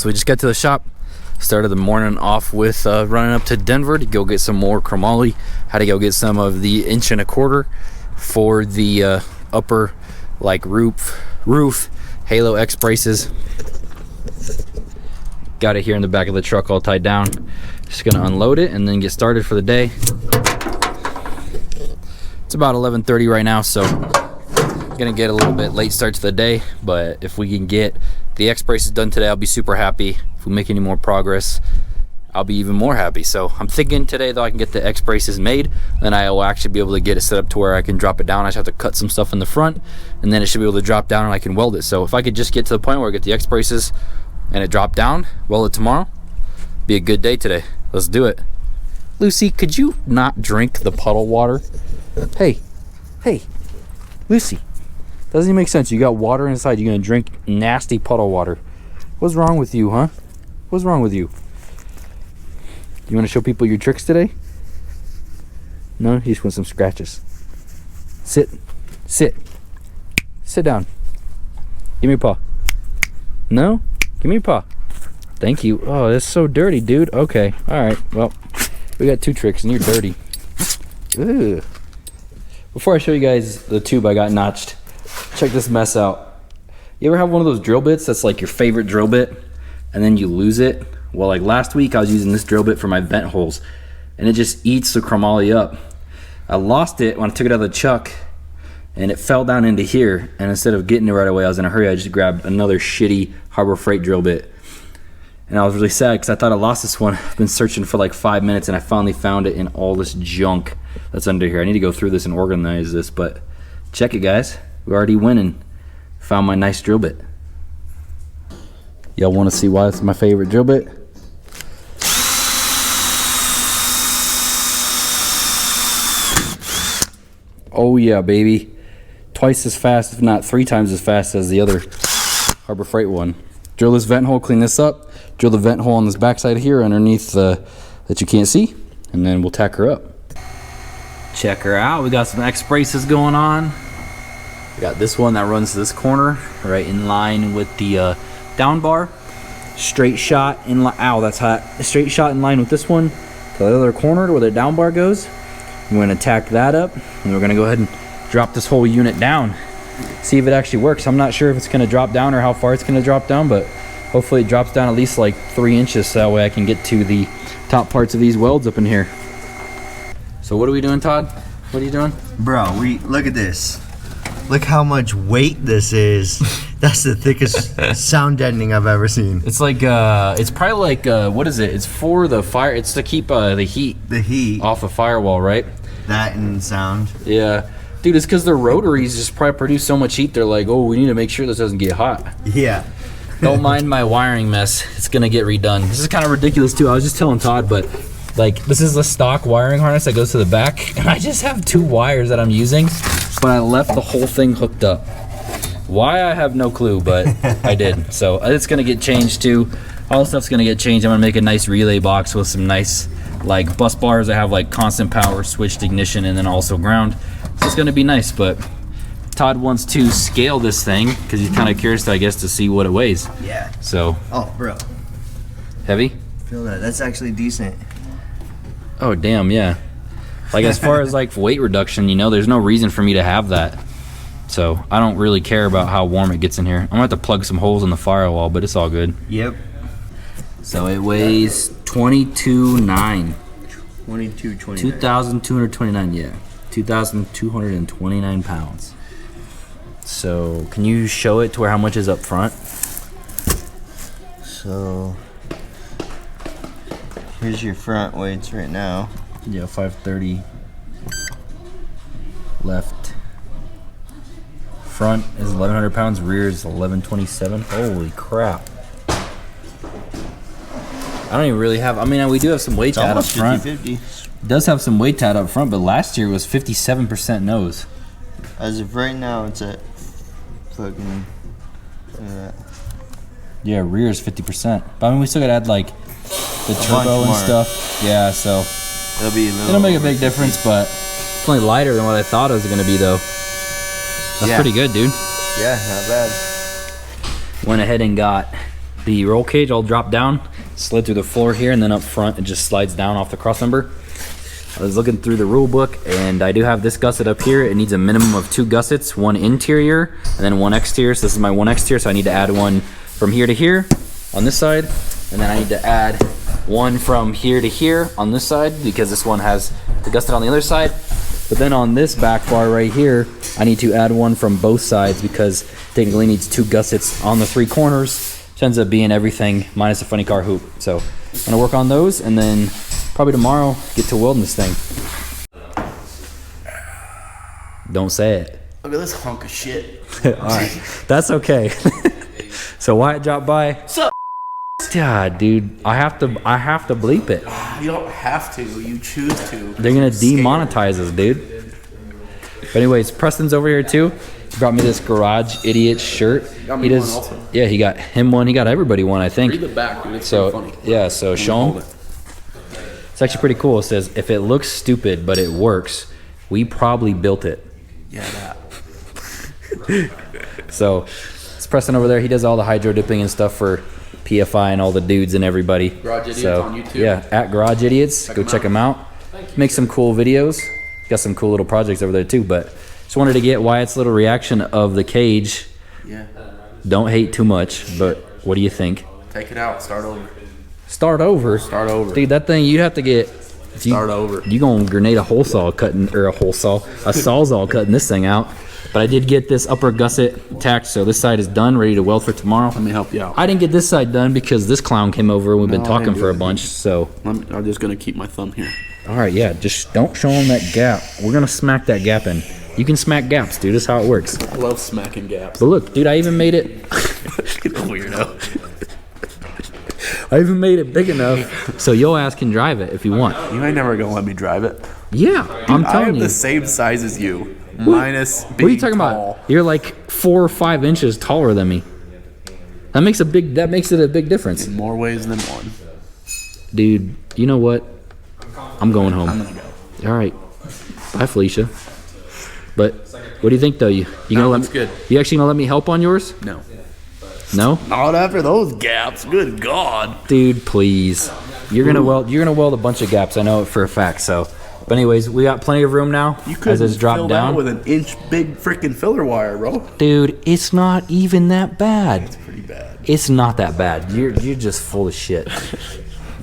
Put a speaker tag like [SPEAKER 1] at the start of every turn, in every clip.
[SPEAKER 1] So we just got to the shop, started the morning off with running up to Denver to go get some more chromoly. Had to go get some of the 1.25" for the upper like roof Halo X braces. Got it here in the back of the truck all tied down. Just gonna unload it and then get started for the day. It's about 11:30 right now, so gonna get a little bit late start to the day, but if we can get the X braces done today, I'll be super happy. If we make any more progress, I'll be even more happy. So I'm thinking today though I can get the X braces made, then I will actually be able to get it set up to where I can drop it down. I just have to cut some stuff in the front and then it should be able to drop down and I can weld it. So if I could just get to the point where I get the X braces and it drop down, weld it tomorrow, be a good day today. Let's do it. Lucy, could you not drink the puddle water? Hey, Lucy, doesn't even make sense. You got water inside, you're gonna drink nasty puddle water. What's wrong with you, huh? What's wrong with you? You want to show people your tricks today? No, you just want some scratches. Sit down. Give me your paw. No? Give me your paw. Thank you. Oh, that's so dirty, dude. Okay, all right, well, we got 2 tricks and you're dirty. Ugh. Before I show you guys the tube I got notched, check this mess out. You ever have one of those drill bits that's like your favorite drill bit and then you lose it? Well, like last week I was using this drill bit for my vent holes and it just eats the chromoly up. I lost it when I took it out of the chuck and it fell down into here, and instead of getting it right away, I was in a hurry. I just grabbed another shitty Harbor Freight drill bit. And I was really sad because I thought I lost this one. I've been searching for like 5 minutes and I finally found it in all this junk that's under here. I need to go through this and organize this, but check it, guys. We're already winning. Found my nice drill bit. Y'all want to see why it's my favorite drill bit? Oh yeah, baby. Twice as fast, if not 3 times as fast as the other Harbor Freight one. Drill this vent hole, clean this up, drill the vent hole on this backside here underneath that you can't see, and then we'll tack her up. Check her out. We got some X braces going on. We got this one that runs to this corner, right in line with the down bar. Straight shot in line. Ow, that's hot. Straight shot in line with this one to the other corner where the down bar goes. We're going to tack that up, and we're going to go ahead and drop this whole unit down. See if it actually works. I'm not sure if it's going to drop down or how far it's going to drop down, but hopefully it drops down at least like 3 inches so that way I can get to the top parts of these welds up in here. So what are we doing, Todd? What are you doing?
[SPEAKER 2] Bro, look at this. Look how much weight this is. That's the thickest sound deadening I've ever seen.
[SPEAKER 1] It's like it's probably like what is it? It's for the fire. It's to keep the heat off a firewall, right?
[SPEAKER 2] That and sound.
[SPEAKER 1] Yeah, dude, it's because the rotaries just probably produce so much heat. They're like, oh, we need to make sure this doesn't get hot.
[SPEAKER 2] Yeah.
[SPEAKER 1] Don't mind my wiring mess. It's gonna get redone. This is kind of ridiculous too. I was just telling Todd, but like this is the stock wiring harness that goes to the back, and I just have 2 wires that I'm using, but I left the whole thing hooked up. Why, I have no clue, but I did. So it's gonna get changed too. All the stuff's gonna get changed. I'm gonna make a nice relay box with some nice like bus bars that have like constant power, switched ignition, and then also ground. So it's gonna be nice, but Todd wants to scale this thing because he's kind of curious, I guess, to see what it weighs.
[SPEAKER 2] Yeah.
[SPEAKER 1] So.
[SPEAKER 2] Oh, bro.
[SPEAKER 1] Heavy?
[SPEAKER 2] Feel that. That's actually decent.
[SPEAKER 1] Oh, damn, yeah. Like as far as like weight reduction, you know, there's no reason for me to have that. So I don't really care about how warm it gets in here. I'm gonna have to plug some holes in the firewall, but it's all good.
[SPEAKER 2] Yep.
[SPEAKER 1] So it weighs 22.9.
[SPEAKER 2] 22.29.
[SPEAKER 1] 2,229, yeah. 2,229 pounds. So can you show it to where how much is up front?
[SPEAKER 2] So here's your front weights right now.
[SPEAKER 1] Yeah, 530 left. Front is 1,100 pounds, rear is 1,127. Holy crap. I don't even really have, I mean, we do have some weight tat up front.
[SPEAKER 2] 50-50.
[SPEAKER 1] It does have some weight tat up front, but last year it was 57% nose.
[SPEAKER 2] As of right now, it's at fucking,
[SPEAKER 1] yeah, rear is 50%. But I mean, we still gotta add like the turbo and stuff. Yeah, so it'll make a big difference, but it's only lighter than what I thought it was gonna be though. That's pretty good, dude.
[SPEAKER 2] Yeah, not bad.
[SPEAKER 1] Went ahead and got the roll cage all dropped down, slid through the floor here, and then up front it just slides down off the crossmember. I was looking through the rule book, and I do have this gusset up here. It needs a minimum of 2 gussets, one interior and then one exterior. So this is my one exterior, so I need to add one from here to here on this side, and then I need to add one from here to here on this side because this one has the gusset on the other side. But then on this back bar right here, I need to add one from both sides because technically needs 2 gussets on the 3 corners. Which ends up being everything minus a funny car hoop. So I'm gonna work on those, and then probably tomorrow get to welding this thing. Don't say it.
[SPEAKER 3] Look at this hunk of shit.
[SPEAKER 1] All right, that's okay. So Wyatt dropped by.
[SPEAKER 3] What's up?
[SPEAKER 1] Yeah, dude, I have to bleep it.
[SPEAKER 3] You don't have to. You choose to.
[SPEAKER 1] They're gonna demonetize us, dude. But anyways, Preston's over here too. He brought me this Garage Idiot shirt.
[SPEAKER 3] Got me
[SPEAKER 1] He
[SPEAKER 3] one
[SPEAKER 1] does.
[SPEAKER 3] also.
[SPEAKER 1] Yeah, he got him one. He got everybody one, I think.
[SPEAKER 3] Read the back, dude. It's
[SPEAKER 1] So
[SPEAKER 3] pretty funny.
[SPEAKER 1] yeah, so show him.
[SPEAKER 3] Hold it.
[SPEAKER 1] It's actually pretty cool. It says, if it looks stupid but it works, we probably built it.
[SPEAKER 3] Yeah, that.
[SPEAKER 1] So it's Preston over there. He does all the hydro dipping and stuff for PFI and all the dudes and everybody.
[SPEAKER 3] Garage Idiots
[SPEAKER 1] So,
[SPEAKER 3] on YouTube.
[SPEAKER 1] yeah, at Garage Idiots. Go check them out. Make some cool videos. Got some cool little projects over there too. But just wanted to get Wyatt's little reaction of the cage.
[SPEAKER 3] Yeah.
[SPEAKER 1] Don't hate too much, but what do you think?
[SPEAKER 3] Take it out. Start over.
[SPEAKER 1] Start over.
[SPEAKER 3] Start over.
[SPEAKER 1] Dude, that thing you'd have to get.
[SPEAKER 3] Start over.
[SPEAKER 1] You gonna grenade a hole saw cutting, or a sawzall cutting this thing out. But I did get this upper gusset attached, so this side is done, ready to weld for tomorrow.
[SPEAKER 3] Let me help you out.
[SPEAKER 1] I didn't get this side done because this clown came over and we've been
[SPEAKER 3] No, I
[SPEAKER 1] talking
[SPEAKER 3] didn't
[SPEAKER 1] for
[SPEAKER 3] do
[SPEAKER 1] a
[SPEAKER 3] it.
[SPEAKER 1] bunch. So,
[SPEAKER 3] I'm just gonna keep my thumb here.
[SPEAKER 1] all right, yeah, just don't show him that gap. We're gonna smack that gap in. You can smack gaps, dude. That's how it works.
[SPEAKER 3] I love smacking gaps.
[SPEAKER 1] But look, dude, I even made it.
[SPEAKER 3] Weirdo.
[SPEAKER 1] I even made it big enough so your ass can drive it if you want.
[SPEAKER 3] You ain't never gonna let me drive it.
[SPEAKER 1] Yeah, I'm
[SPEAKER 3] I
[SPEAKER 1] telling
[SPEAKER 3] am
[SPEAKER 1] you.
[SPEAKER 3] the same size as you, minus being
[SPEAKER 1] What are you talking
[SPEAKER 3] tall.
[SPEAKER 1] about? You're like 4 or 5 inches taller than me. That makes it a big difference.
[SPEAKER 3] In more ways than one.
[SPEAKER 1] Dude, you know what? I'm going home.
[SPEAKER 3] I'm gonna go.
[SPEAKER 1] All right. Bye, Felicia. But what do you think, though? You gonna let
[SPEAKER 3] it's
[SPEAKER 1] me,
[SPEAKER 3] good.
[SPEAKER 1] You actually gonna let me help on yours?
[SPEAKER 3] No.
[SPEAKER 1] No,
[SPEAKER 3] Not after those gaps. Good God.
[SPEAKER 1] dude, please. You're gonna weld a bunch of gaps. I know it for a fact. So, but anyways, we got plenty of room now.
[SPEAKER 3] You
[SPEAKER 1] as
[SPEAKER 3] could
[SPEAKER 1] it's dropped
[SPEAKER 3] fill
[SPEAKER 1] down.
[SPEAKER 3] that with an inch big freaking filler wire, bro.
[SPEAKER 1] Dude, it's not even that bad.
[SPEAKER 3] Pretty bad.
[SPEAKER 1] It's not that bad. You're just full of shit.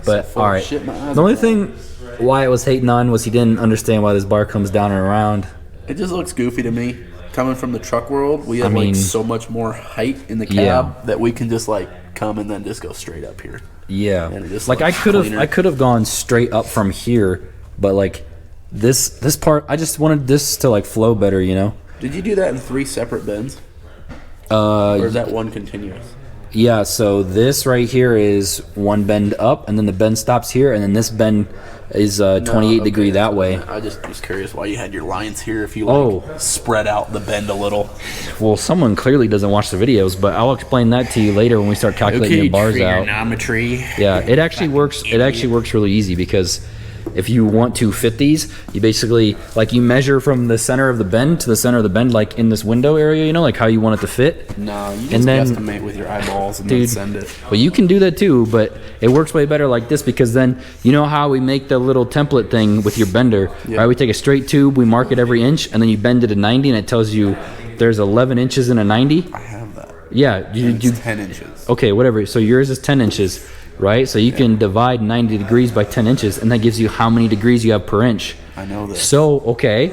[SPEAKER 1] But
[SPEAKER 3] full
[SPEAKER 1] all
[SPEAKER 3] of
[SPEAKER 1] right.
[SPEAKER 3] shit, my eyes
[SPEAKER 1] The only
[SPEAKER 3] are
[SPEAKER 1] thing Wyatt was hating on was he didn't understand why this bar comes down and around.
[SPEAKER 3] It just looks goofy to me. Coming from the truck world, we have
[SPEAKER 1] mean,
[SPEAKER 3] like so much more height in the cab
[SPEAKER 1] Yeah.
[SPEAKER 3] that we can just like come and then just go straight up here.
[SPEAKER 1] Yeah.
[SPEAKER 3] And it just
[SPEAKER 1] Like I
[SPEAKER 3] looks
[SPEAKER 1] could
[SPEAKER 3] cleaner.
[SPEAKER 1] have gone straight up from here, but like this part I just wanted this to like flow better, you know?
[SPEAKER 3] Did you do that in 3 separate bends? Or is that one continuous?
[SPEAKER 1] Yeah, so this right here is one bend up, and then the bend stops here, and then this bend is 28 degree that way.
[SPEAKER 3] I just was curious why you had your lines here if you like
[SPEAKER 1] Oh.
[SPEAKER 3] spread out the bend a little.
[SPEAKER 1] Well, someone clearly doesn't watch the videos, but I'll explain that to you later when we start calculating the bars out.
[SPEAKER 3] Trigonometry.
[SPEAKER 1] Yeah, it actually works. It actually works really easy because if you want to fit these, you basically like you measure from the center of the bend to the center of the bend, like in this window area, you know, like how you want it to fit.
[SPEAKER 3] No, you just
[SPEAKER 1] And then-
[SPEAKER 3] guesstimate with your eyeballs and then
[SPEAKER 1] Dude,
[SPEAKER 3] send it.
[SPEAKER 1] well, you can do that too, but it works way better like this because then you know how we make the little template thing with your bender,
[SPEAKER 3] Yeah.
[SPEAKER 1] right? We take a straight tube, we mark it every inch, and then you bend it to 90, and it tells you there's 11 inches in a 90.
[SPEAKER 3] I have that.
[SPEAKER 1] Yeah,
[SPEAKER 3] It's 10 inches.
[SPEAKER 1] okay, whatever. So yours is 10 inches, right? So you can divide 90 degrees by 10 inches, and that gives you how many degrees you have per inch.
[SPEAKER 3] I know this.
[SPEAKER 1] So, okay.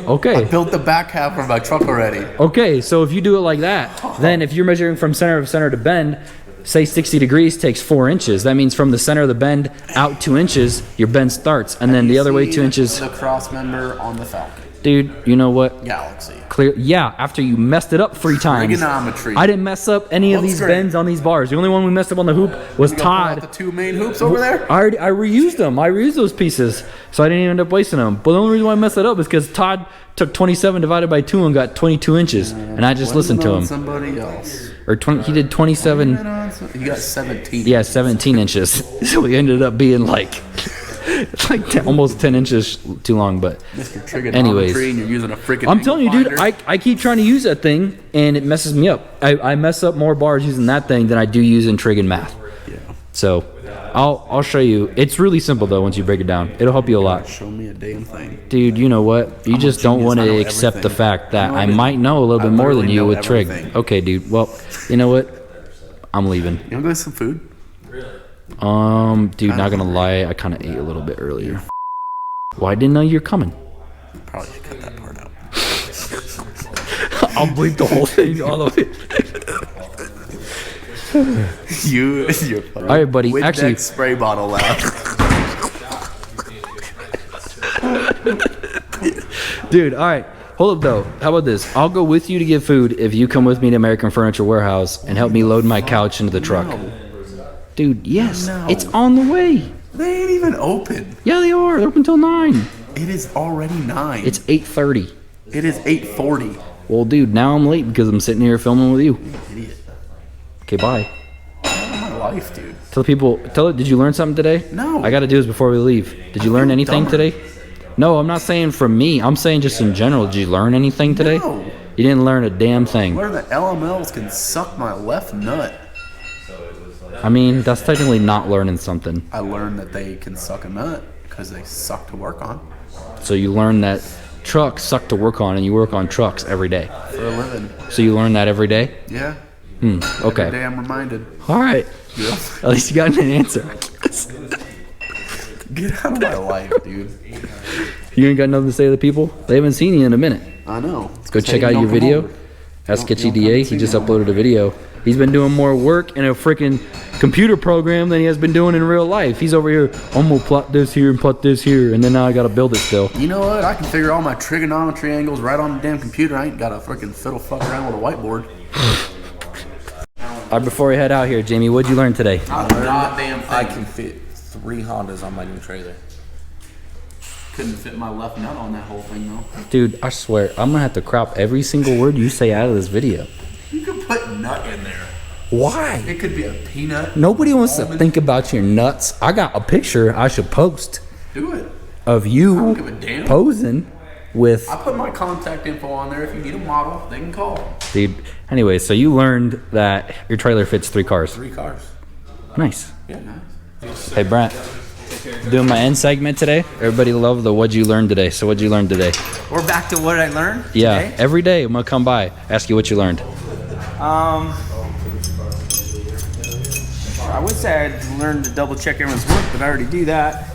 [SPEAKER 3] Built the back half of my truck already.
[SPEAKER 1] Okay, so if you do it like that, then if you're measuring from center to bend, say 60 degrees takes 4 inches. That means from the center of the bend out 2 inches, your bend starts, and then the other way 2 inches.
[SPEAKER 3] The cross member on the Falcon.
[SPEAKER 1] Dude, you know what?
[SPEAKER 3] Galaxy.
[SPEAKER 1] Clear. Yeah, after you messed it up 3 times.
[SPEAKER 3] Trigonometry.
[SPEAKER 1] I didn't mess up any of
[SPEAKER 3] Looks
[SPEAKER 1] these
[SPEAKER 3] great.
[SPEAKER 1] bends on these bars. The only one we messed up on the hoop was
[SPEAKER 3] You gonna pull out
[SPEAKER 1] Todd.
[SPEAKER 3] the 2 main hoops over there?
[SPEAKER 1] I reused them. I reused those pieces, so I didn't end up wasting them. But the only reason why I messed it up is because Todd took 27 divided by 2 and got 22 inches, and I just listened to
[SPEAKER 3] Blame it on
[SPEAKER 1] him.
[SPEAKER 3] Somebody else.
[SPEAKER 1] Or 20, he did 27.
[SPEAKER 3] He got 17.
[SPEAKER 1] Yeah, 17 inches. So he ended up being like, almost 10 inches too long. But
[SPEAKER 3] Mr. Trigonometry,
[SPEAKER 1] anyways,
[SPEAKER 3] and you're using a freaking.
[SPEAKER 1] I'm telling you, dude,
[SPEAKER 3] finder.
[SPEAKER 1] I keep trying to use that thing and it messes me up. I mess up more bars using that thing than I do using trig and math. So I'll show you. It's really simple though once you break it down. It'll help you a lot.
[SPEAKER 3] Show me a damn thing.
[SPEAKER 1] Dude, you know what? You
[SPEAKER 3] I'm a
[SPEAKER 1] just don't
[SPEAKER 3] genius.
[SPEAKER 1] want
[SPEAKER 3] I
[SPEAKER 1] to
[SPEAKER 3] know
[SPEAKER 1] accept the
[SPEAKER 3] everything.
[SPEAKER 1] fact that
[SPEAKER 3] I know
[SPEAKER 1] I
[SPEAKER 3] everything.
[SPEAKER 1] might know a little
[SPEAKER 3] I
[SPEAKER 1] bit more than
[SPEAKER 3] literally
[SPEAKER 1] you
[SPEAKER 3] know
[SPEAKER 1] with trig.
[SPEAKER 3] everything.
[SPEAKER 1] Okay, dude. Well, you know what? I'm leaving.
[SPEAKER 3] You wanna go get some food?
[SPEAKER 1] Dude, not gonna lie, I kind of ate a little bit earlier. Well, I didn't know you were coming.
[SPEAKER 3] Probably should cut that part out.
[SPEAKER 1] I'll bleep the whole thing all the way.
[SPEAKER 3] You're
[SPEAKER 1] All right, buddy.
[SPEAKER 3] Windex
[SPEAKER 1] Actually,
[SPEAKER 3] spray bottle loud.
[SPEAKER 1] dude, all right. Hold up, though. How about this? I'll go with you to get food if you come with me to American Furniture Warehouse and help me load my couch into the truck. Dude, yes.
[SPEAKER 3] No.
[SPEAKER 1] It's on the way.
[SPEAKER 3] They ain't even open.
[SPEAKER 1] Yeah, they are. They're open until 9.
[SPEAKER 3] It is already 9.
[SPEAKER 1] It's 8:30.
[SPEAKER 3] It is 8:40.
[SPEAKER 1] Well, dude, now I'm late because I'm sitting here filming with you.
[SPEAKER 3] Idiot.
[SPEAKER 1] Okay, bye.
[SPEAKER 3] My life, dude.
[SPEAKER 1] Tell people, did you learn something today?
[SPEAKER 3] No.
[SPEAKER 1] I got to do this before we leave. Did you learn anything
[SPEAKER 3] dumber.
[SPEAKER 1] today? No, I'm not saying from me. I'm saying just in general. Did you learn anything today?
[SPEAKER 3] No.
[SPEAKER 1] You didn't learn a damn thing.
[SPEAKER 3] Where the LMLs can suck my left nut.
[SPEAKER 1] I mean, that's technically not learning something.
[SPEAKER 3] I learned that they can suck a nut because they suck to work on
[SPEAKER 1] So you learn that trucks suck to work on, and you work on trucks every day.
[SPEAKER 3] for a living.
[SPEAKER 1] So you learn that every day?
[SPEAKER 3] Yeah.
[SPEAKER 1] Okay.
[SPEAKER 3] Every day I'm reminded.
[SPEAKER 1] All right.
[SPEAKER 3] Yeah.
[SPEAKER 1] At least you got an answer.
[SPEAKER 3] Get out of my life, dude.
[SPEAKER 1] You ain't got nothing to say to the people? They haven't seen you in a minute.
[SPEAKER 3] I know. It's
[SPEAKER 1] Go
[SPEAKER 3] 'cause
[SPEAKER 1] check
[SPEAKER 3] Hayden
[SPEAKER 1] out
[SPEAKER 3] don't
[SPEAKER 1] your
[SPEAKER 3] come
[SPEAKER 1] video.
[SPEAKER 3] over.
[SPEAKER 1] Ask
[SPEAKER 3] Don't
[SPEAKER 1] Sketchy
[SPEAKER 3] come
[SPEAKER 1] DA.
[SPEAKER 3] and
[SPEAKER 1] He
[SPEAKER 3] see
[SPEAKER 1] just
[SPEAKER 3] me no
[SPEAKER 1] uploaded a video. He's been doing more work in a freaking computer program than he has been doing in real life. He's over here, I'm gonna plot this here and plot this here, and then now I gotta build it still.
[SPEAKER 3] You know what? I can figure all my trigonometry angles right on the damn computer. I ain't got to freaking fiddle fuck around with a whiteboard.
[SPEAKER 1] All right, before we head out here, Jamie, what'd you learn today?
[SPEAKER 4] I can fit 3 Hondas on my new trailer.
[SPEAKER 3] Couldn't fit my left nut on that whole thing though.
[SPEAKER 1] Dude, I swear, I'm gonna have to crop every single word you say out of this video.
[SPEAKER 3] You could put nut in there.
[SPEAKER 1] Why?
[SPEAKER 3] It could be a peanut.
[SPEAKER 1] Nobody wants to think about your nuts. I got a picture I should post
[SPEAKER 3] Do it.
[SPEAKER 1] of
[SPEAKER 3] I
[SPEAKER 1] you
[SPEAKER 3] don't give a damn.
[SPEAKER 1] posing with...
[SPEAKER 3] I put my contact info on there. If you need a model, they can call.
[SPEAKER 1] Dude, anyway, so you learned that your trailer fits 3 cars.
[SPEAKER 3] 3 cars.
[SPEAKER 1] Nice.
[SPEAKER 3] Yeah, nice.
[SPEAKER 1] Hey, Brent. Doing my end segment today. Everybody love the what'd you learn today. So what'd you learn today?
[SPEAKER 5] We're back to what I learned
[SPEAKER 1] Yeah,
[SPEAKER 5] today.
[SPEAKER 1] every day I'm gonna come by, ask you what you learned.
[SPEAKER 5] I would say I'd learned to double check everyone's work, but I already do that.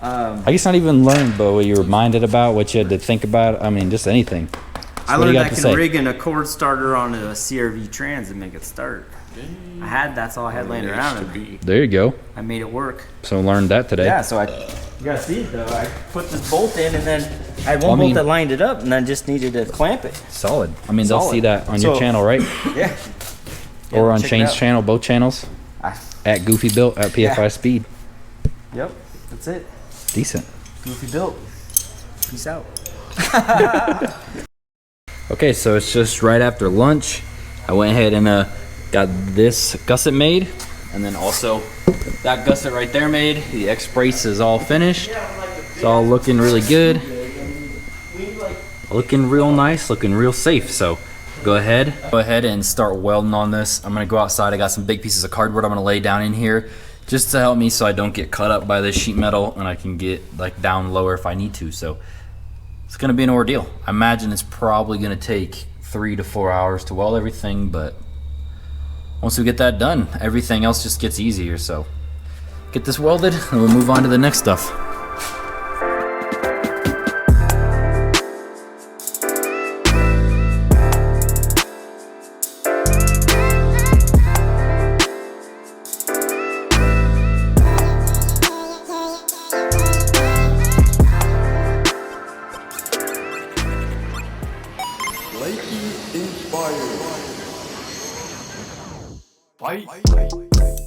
[SPEAKER 1] I guess not even learned, but what you were reminded about, what you had to think about. I mean, just anything. So
[SPEAKER 5] I
[SPEAKER 1] what do you
[SPEAKER 5] learned
[SPEAKER 1] got
[SPEAKER 5] I
[SPEAKER 1] to
[SPEAKER 5] can
[SPEAKER 1] say?
[SPEAKER 5] rig an Accord starter on a CRV Trans and make it start. That's all I had laying around, and
[SPEAKER 1] There you go.
[SPEAKER 5] I made it work.
[SPEAKER 1] So learned that today.
[SPEAKER 5] Yeah, so you gotta see it though. I put this bolt in, and then I had one
[SPEAKER 1] Well, I
[SPEAKER 5] bolt
[SPEAKER 1] mean-
[SPEAKER 5] that lined it up, and I just needed to clamp it.
[SPEAKER 1] Solid. I mean, they'll
[SPEAKER 5] Solid.
[SPEAKER 1] see that on your
[SPEAKER 5] So-
[SPEAKER 1] channel, right?
[SPEAKER 5] Yeah.
[SPEAKER 1] Or on
[SPEAKER 5] check it
[SPEAKER 1] Shane's
[SPEAKER 5] out.
[SPEAKER 1] channel, both channels.
[SPEAKER 5] Ah,
[SPEAKER 1] At Goofy Built, at PFI
[SPEAKER 5] Yeah.
[SPEAKER 1] Speed.
[SPEAKER 5] Yep, that's it.
[SPEAKER 1] Decent.
[SPEAKER 5] Goofy built. Peace out.
[SPEAKER 1] Okay, so it's just right after lunch. I went ahead and got this gusset made, and then also that gusset right there made. The X brace is all finished. It's all looking really good. Looking real nice, looking real safe. So go ahead and start welding on this. I'm gonna go outside. I got some big pieces of cardboard I'm gonna lay down in here just to help me so I don't get cut up by this sheet metal, and I can get like down lower if I need to. So it's gonna be an ordeal. I imagine it's probably gonna take 3 to 4 hours to weld everything, but once we get that done, everything else just gets easier. So get this welded and we'll move on to the next stuff.
[SPEAKER 4] Inspired. Fight.